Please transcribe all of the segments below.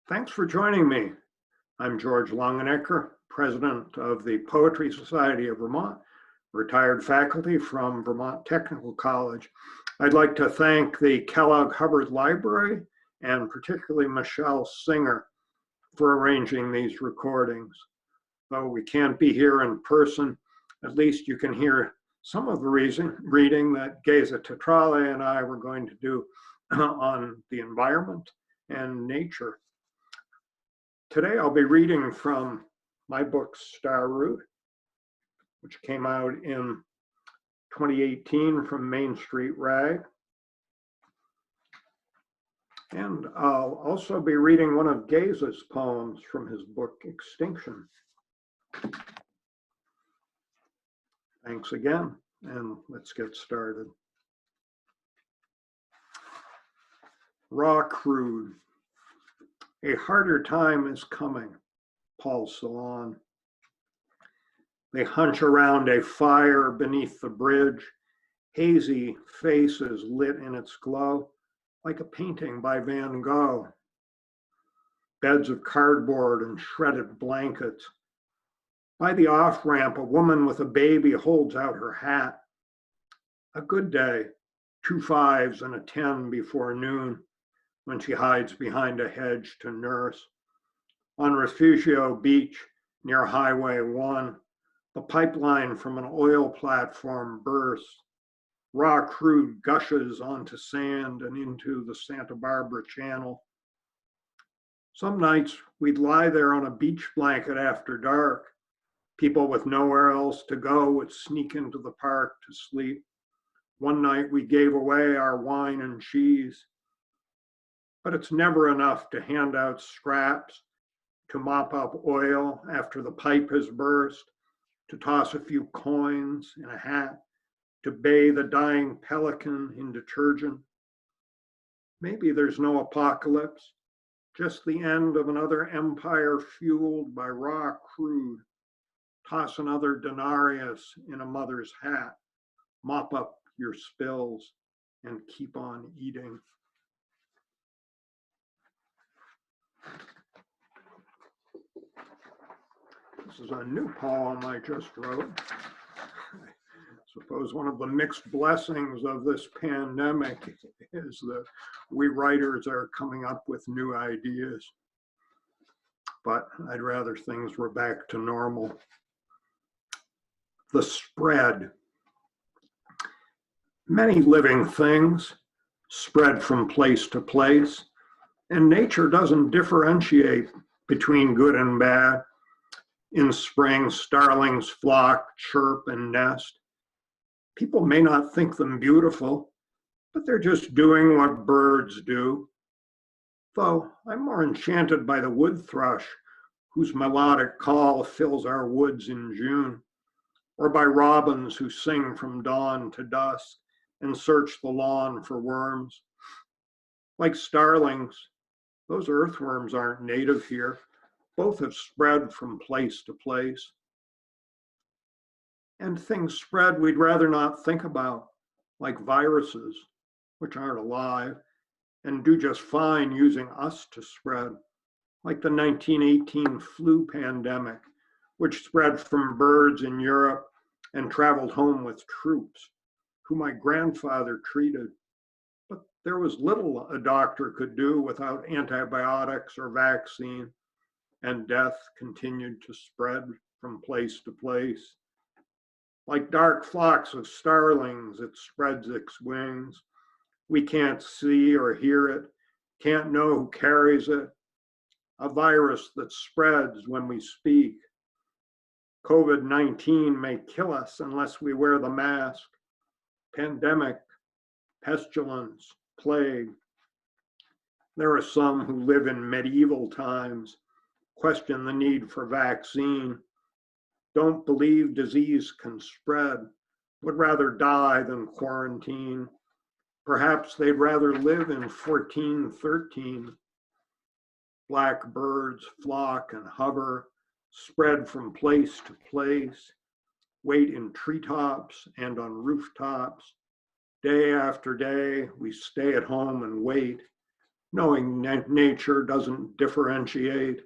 Thanks for joining me. I'm George Longenecker, president of the Poetry Society of Vermont, retired faculty from Vermont Technical College. I'd like to thank the Kellogg Hubbard Library and particularly Michelle Singer for arranging these recordings. Though we can't be here in person, at least you can hear some of the reading that Geza Tetrale and I were going to do on the environment and nature. Today I'll be reading from my book, Star Root, which came out in 2018 from Main Street Rag. And I'll also be reading one of Geza's poems from his book, Extinction. Thanks again, and let's get started. Raw crude. A harder time is coming, Paul Celan. They hunch around a fire beneath the bridge, hazy faces lit in its glow, like a painting by Van Gogh. Beds of cardboard and shredded blankets. By the off-ramp, a woman with a baby holds out her hat. A good day, 2 5s and a 10 before noon, when she hides behind a hedge to nurse. On Refugio Beach near Highway 1, the pipeline from an oil platform bursts. Raw crude gushes onto sand and into the Santa Barbara Channel. Some nights we'd lie there on a beach blanket after dark. People with nowhere else to go would sneak into the park to sleep. One night we gave away our wine and cheese. But it's never enough to hand out scraps, to mop up oil after the pipe has burst, to toss a few coins in a hat, to bathe a dying pelican in detergent. Maybe there's no apocalypse, just the end of another empire fueled by raw crude. Toss another denarius in a mother's hat, mop up your spills, and keep on eating. This is a new poem I just wrote. I suppose one of the mixed blessings of this pandemic is that we writers are coming up with new ideas, but I'd rather things were back to normal. The spread. Many living things spread from place to place, and nature doesn't differentiate between good and bad. In spring, starlings flock, chirp, and nest. People may not think them beautiful, but they're just doing what birds do. Though I'm more enchanted by the wood thrush, whose melodic call fills our woods in June, or by robins who sing from dawn to dusk and search the lawn for worms. Like starlings, those earthworms aren't native here. Both have spread from place to place. And things spread we'd rather not think about, like viruses, which aren't alive, and do just fine using us to spread, like the 1918 flu pandemic, which spread from birds in Europe and traveled home with troops, who my grandfather treated. But there was little a doctor could do without antibiotics or vaccine, and death continued to spread from place to place. Like dark flocks of starlings, it spreads its wings. We can't see or hear it, can't know who carries it. A virus that spreads when we speak. COVID-19 may kill us unless we wear the mask. Pandemic, pestilence, plague. There are some who live in medieval times, question the need for vaccine, don't believe disease can spread, would rather die than quarantine. Perhaps they'd rather live in 1413. Black birds flock and hover, spread from place to place, wait in treetops and on rooftops. Day after day, we stay at home and wait. knowing nature doesn't differentiate.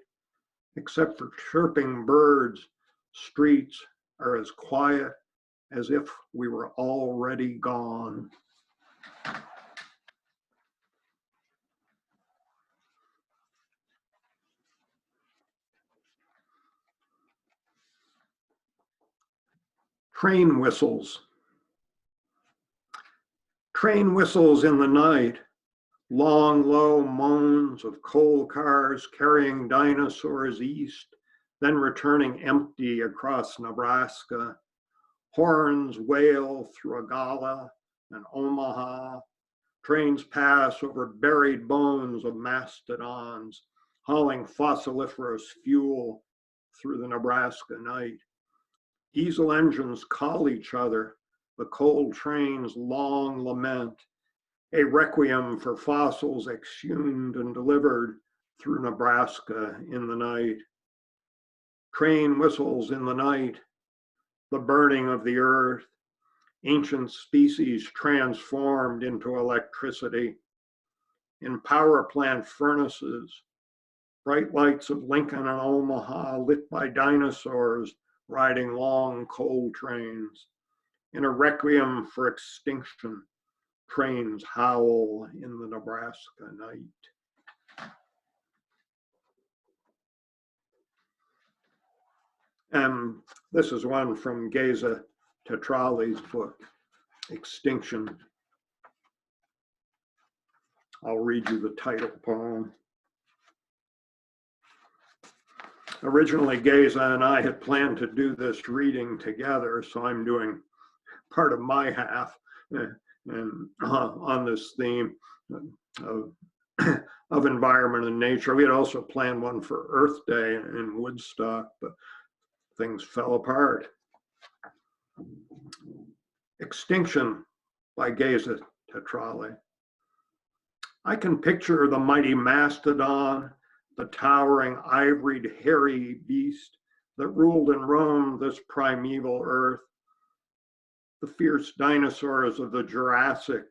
Except for chirping birds, streets are as quiet as if we were already gone. Train whistles. Train whistles in the night, long, low moans of coal cars carrying dinosaurs east, then returning empty across Nebraska. Horns wail through Agala and Omaha. Trains pass over buried bones of mastodons, hauling fossiliferous fuel through the Nebraska night. Diesel engines call each other, the coal train's long lament, a requiem for fossils exhumed and delivered through Nebraska in the night. Train whistles in the night, the burning of the earth, ancient species transformed into electricity. In power plant furnaces, bright lights of Lincoln and Omaha lit by dinosaurs riding long coal trains. In a requiem for extinction, trains howl in the Nebraska night. And this is one from Geza Tetrali's book, Extinction. I'll read you the title poem. Originally, Geza and I had planned to do this reading together, so I'm doing part of my half and on this theme of, of environment and nature. We had also planned one for Earth Day in Woodstock, but things fell apart. Extinction by Geza Tetrali. I can picture the mighty mastodon, the towering ivoried hairy beast that ruled and roamed this primeval earth, the fierce dinosaurs of the Jurassic,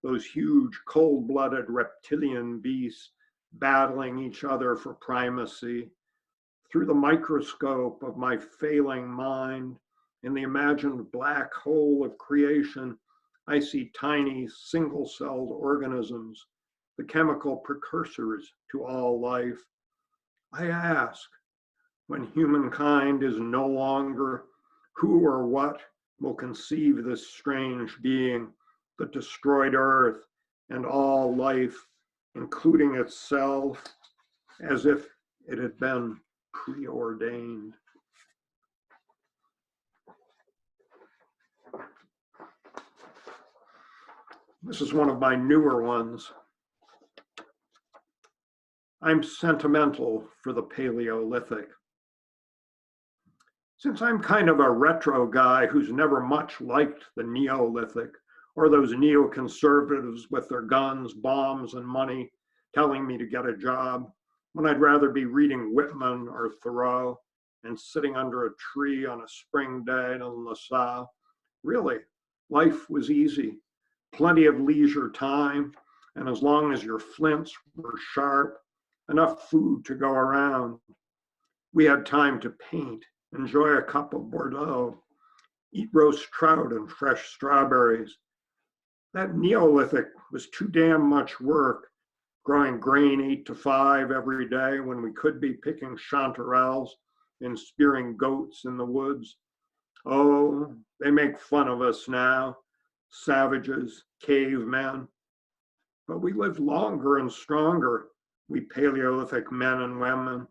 those huge cold-blooded reptilian beasts battling each other for primacy. Through the microscope of my failing mind, in the imagined black hole of creation, I see tiny single-celled organisms, the chemical precursors to all life. I ask, when humankind is no longer, who or what will conceive this strange being that destroyed Earth and all life, including itself, as if it had been preordained? This is one of my newer ones. I'm sentimental for the Paleolithic. Since I'm kind of a retro guy who's never much liked the Neolithic or those neoconservatives with their guns, bombs, and money telling me to get a job, when I'd rather be reading Whitman or Thoreau and sitting under a tree on a spring day in LaSalle, really, life was easy. Plenty of leisure time, and as long as your flints were sharp, enough food to go around. We had time to paint, enjoy a cup of Bordeaux, eat roast trout and fresh strawberries. That Neolithic was too damn much work, growing grain 8 to 5 every day when we could be picking chanterelles and spearing goats in the woods. Oh, they make fun of us now, savages, cavemen. But we lived longer and stronger, we Paleolithic men and women.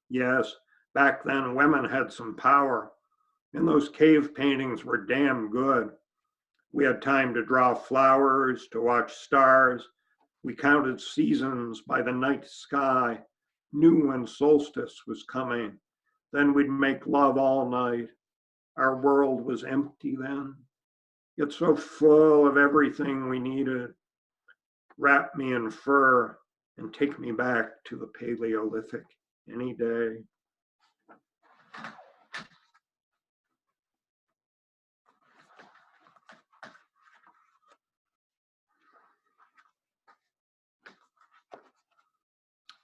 Yes, back then women had some power, and those cave paintings were damn good. We had time to draw flowers, to watch stars. We counted seasons by the night sky, knew when solstice was coming. Then we'd make love all night. Our world was empty then, yet so full of everything we needed. Wrap me in fur and take me back to the Paleolithic any day.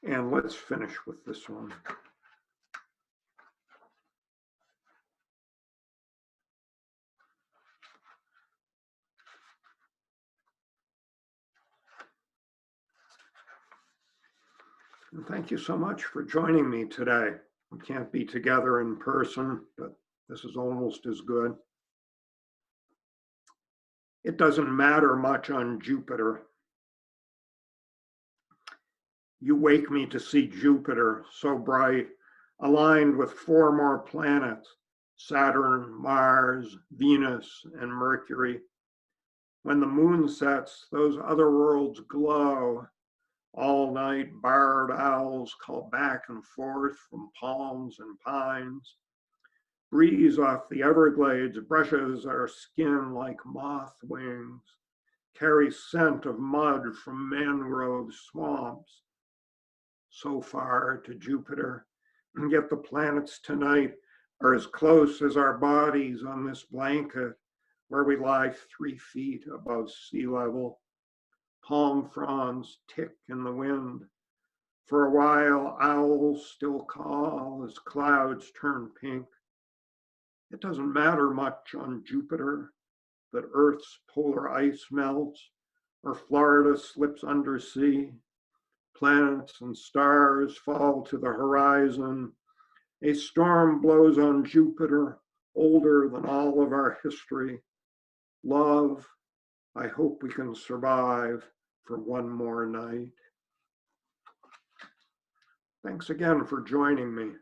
And let's finish with this one. And thank you so much for joining me today. We can't be together in person, but this is almost as good. It doesn't matter much on Jupiter. You wake me to see Jupiter, so bright, aligned with 4 more planets, Saturn, Mars, Venus, and Mercury. When the moon sets, those other worlds glow. All night, barred owls call back and forth from palms and pines. Breeze off the Everglades brushes our skin like moth wings, carries scent of mud from mangrove swamps. So far to Jupiter, and yet the planets tonight are as close as our bodies on this blanket where we lie 3 feet above sea level. Palm fronds tick in the wind. For a while, owls still call as clouds turn pink. It doesn't matter much on Jupiter that Earth's polar ice melts or Florida slips undersea. Planets and stars fall to the horizon. A storm blows on Jupiter, older than all of our history. Love, I hope we can survive for one more night. Thanks again for joining me.